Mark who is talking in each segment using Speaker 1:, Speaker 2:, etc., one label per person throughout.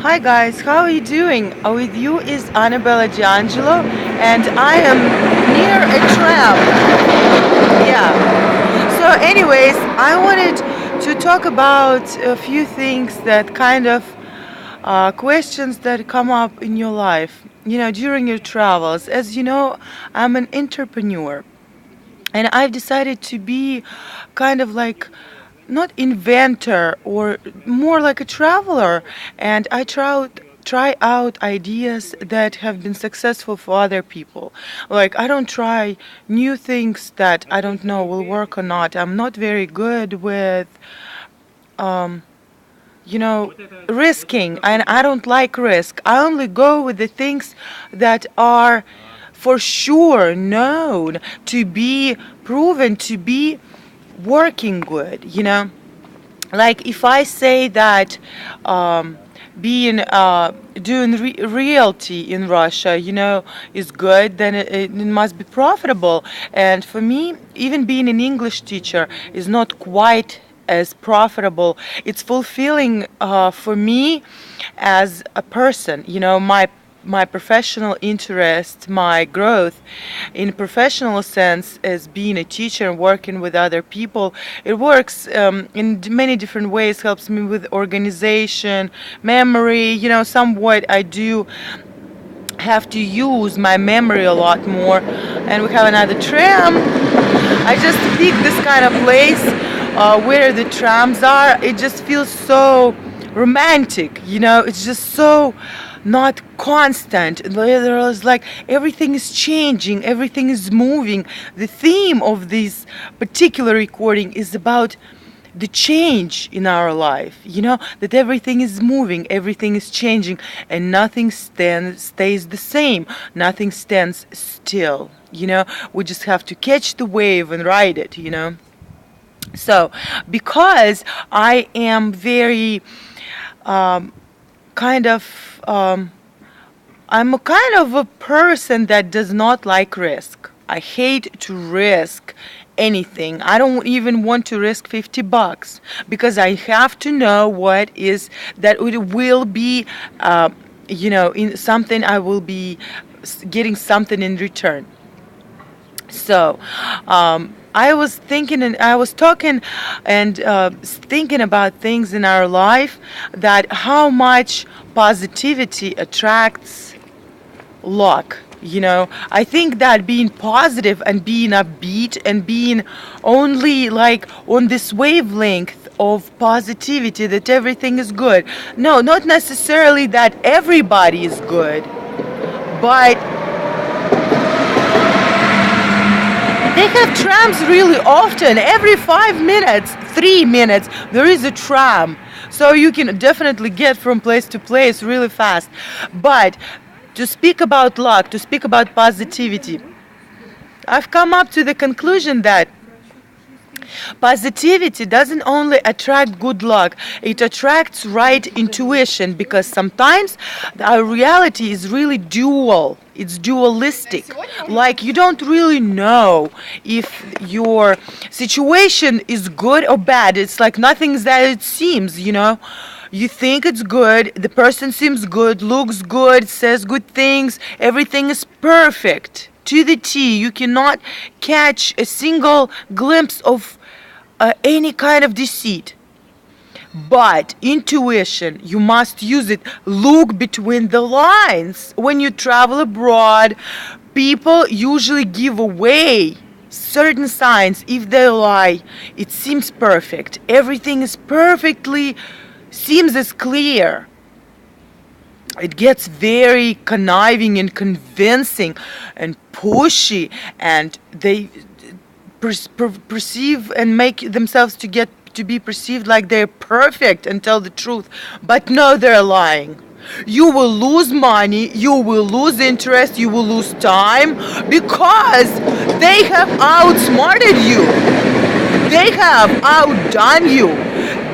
Speaker 1: Hi guys, how are you doing? With you is Annabella Giangelo, and I am near a tram. Yeah. So, anyways, I wanted to talk about a few things that kind of questions that come up in your life, during your travels. As you know, I'm an entrepreneur, and I've decided to be kind of like not inventor or more like a traveler, and I try out ideas that have been successful for other people. Like, I don't try new things that I don't know will work or not. I'm not very good with um risking, and I don't like risk. I only go with the things that are for sure known to be proven to be working good. Like, if I say that being doing realty in Russia, is good, then it must be profitable. And for me, even being an English teacher is not quite as profitable. It's fulfilling for me as a person. My professional interest, my growth in professional sense as being a teacher and working with other people. It works in many different ways, helps me with organization, memory. Somewhat I do have to use my memory a lot more. And we have another tram. I just picked this kind of place where the trams are. It just feels so romantic. It's just so not constant. There's like everything is changing, everything is moving. The theme of this particular recording is about the change in our life, that everything is moving, everything is changing, and nothing stays the same, nothing stands still. We just have to catch the wave and ride it. So, because I am very kind of I'm a kind of a person that does not like risk. I hate to risk anything. I don't even want to risk $50 because I have to know what is that it will be in something. I will be getting something in return. So, I was thinking and I was talking and thinking about things in our life, that how much positivity attracts luck. I think that being positive and being upbeat and being only like on this wavelength of positivity, that everything is good. No, not necessarily that everybody is good, but they have trams really often. Every 5 minutes, 3 minutes, there is a tram. So you can definitely get from place to place really fast. But to speak about luck, to speak about positivity, I've come up to the conclusion that positivity doesn't only attract good luck, it attracts right intuition, because sometimes our reality is really dual. It's dualistic. Like, you don't really know if your situation is good or bad. It's like nothing's that it seems. You think it's good, the person seems good, looks good, says good things, everything is perfect to the T. You cannot catch a single glimpse of any kind of deceit. But intuition, you must use it. Look between the lines. When you travel abroad, people usually give away certain signs. If they lie, it seems perfect. Everything is perfectly, seems as clear. It gets very conniving and convincing and pushy, and they perceive and make themselves to be perceived like they're perfect and tell the truth. But no, they're lying. You will lose money, you will lose interest, you will lose time, because they have outsmarted you. They have outdone you.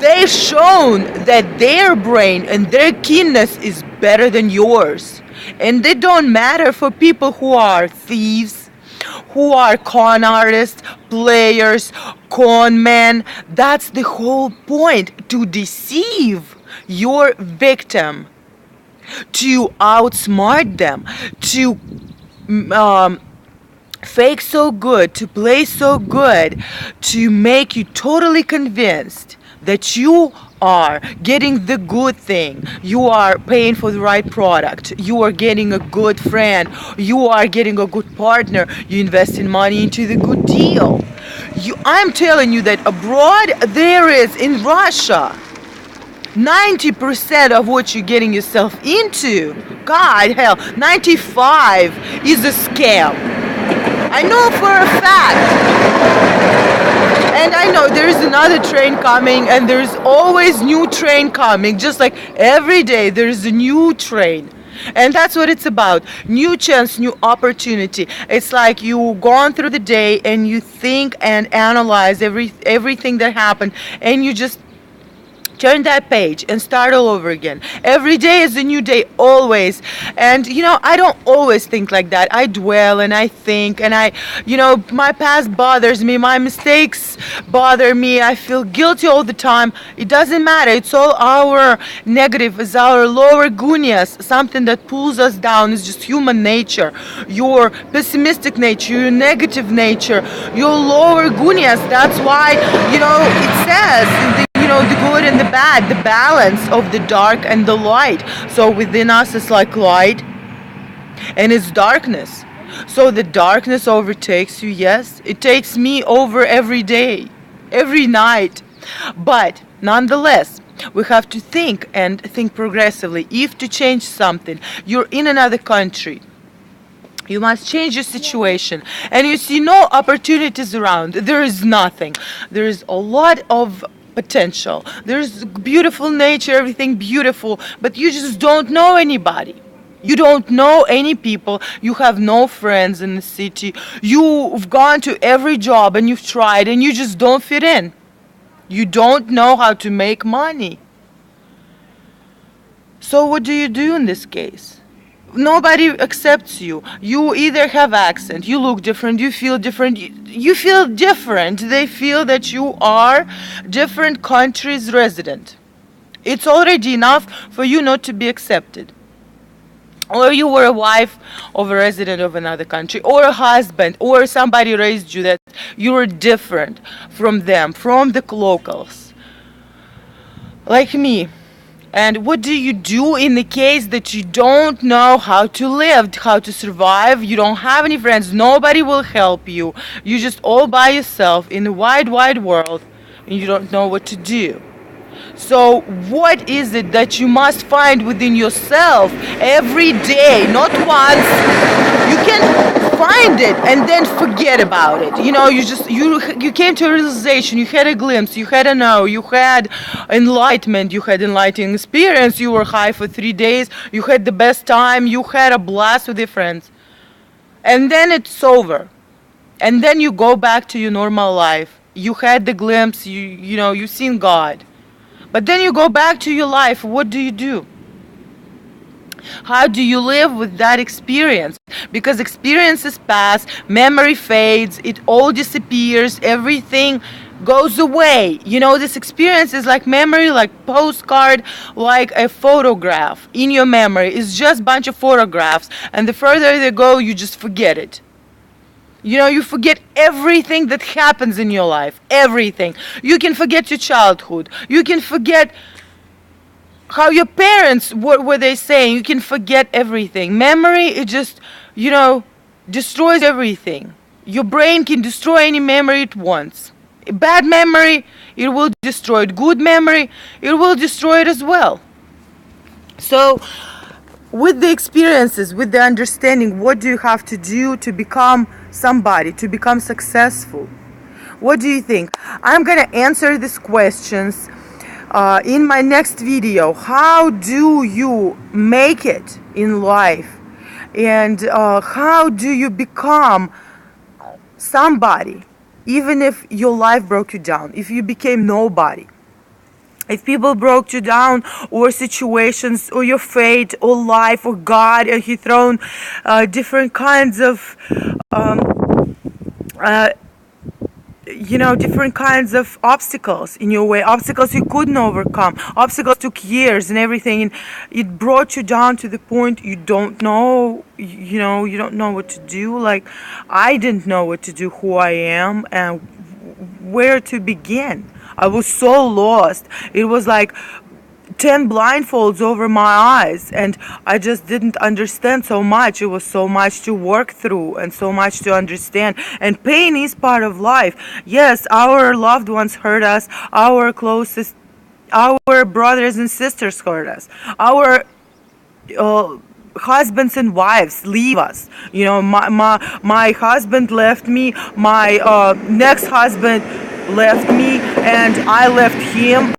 Speaker 1: They've shown that their brain and their keenness is better than yours. And they don't matter for people who are thieves, who are con artists, players, con men. That's the whole point, to deceive your victim. to outsmart them, to fake so good, to play so good, to make you totally convinced that you are getting the good thing, you are paying for the right product, you are getting a good friend, you are getting a good partner, you investing money into the good deal. I'm telling you that abroad there is, in Russia, 90% of what you're getting yourself into, God hell, 95 is a scam. I know for a fact. And I know there's another train coming, and there's always new train coming. Just like every day there's a new train. And that's what it's about. New chance, new opportunity. It's like you go on through the day and you think and analyze everything that happened, and you just turn that page and start all over again. Every day is a new day, always. And I don't always think like that. I dwell and I think, and my past bothers me, my mistakes bother me, I feel guilty all the time. It doesn't matter. It's all our negative, it's our lower gunias, something that pulls us down. It's just human nature, your pessimistic nature, your negative nature, your lower gunias. That's why it says the good and the bad, the balance of the dark and the light. So within us it's like light and it's darkness. So the darkness overtakes you, yes. It takes me over every day, every night. But nonetheless, we have to think and think progressively. If to change something, you're in another country, you must change your situation, and you see no opportunities around. There is nothing. There is a lot of potential. There's beautiful nature, everything beautiful, but you just don't know anybody. You don't know any people. You have no friends in the city. You've gone to every job and you've tried and you just don't fit in. You don't know how to make money. So what do you do in this case? Nobody accepts you. You either have accent, you look different, you feel different. You feel different. They feel that you are different countries' resident. It's already enough for you not to be accepted. Or you were a wife of a resident of another country, or a husband, or somebody raised you that you were different from them, from the locals. Like me. And what do you do in the case that you don't know how to live, how to survive? You don't have any friends. Nobody will help you. You're just all by yourself in a wide, wide world, and you don't know what to do. So what is it that you must find within yourself every day, not once? You can find it and then forget about it. You came to a realization, you had a glimpse, you had a know, you had enlightenment, you had enlightening experience, you were high for 3 days, you had the best time, you had a blast with your friends. And then it's over. And then you go back to your normal life. You had the glimpse, you've seen God. But then you go back to your life. What do you do? How do you live with that experience? Because experiences pass, memory fades, it all disappears, everything goes away. This experience is like memory, like postcard, like a photograph in your memory. It's just a bunch of photographs, and the further they go, you just forget it. You forget everything that happens in your life. Everything. You can forget your childhood. You can forget how your parents, what were they saying. You can forget everything. Memory, it just, destroys everything. Your brain can destroy any memory it wants. Bad memory, it will destroy it. Good memory, it will destroy it as well. So, with the experiences, with the understanding, what do you have to do to become somebody, to become successful? What do you think? I'm going to answer these questions in my next video. How do you make it in life? And how do you become somebody, even if your life broke you down, if you became nobody? If people broke you down, or situations, or your fate, or life, or God, and He thrown different kinds of different kinds of obstacles in your way, obstacles you couldn't overcome, obstacles took years and everything, and it brought you down to the point you don't know, you don't know what to do. Like, I didn't know what to do, who I am, and where to begin. I was so lost. It was like 10 blindfolds over my eyes, and I just didn't understand so much. It was so much to work through and so much to understand, and pain is part of life. Yes, our loved ones hurt us, our brothers and sisters hurt us, our husbands and wives leave us. My husband left me, my next husband left me, and I left him.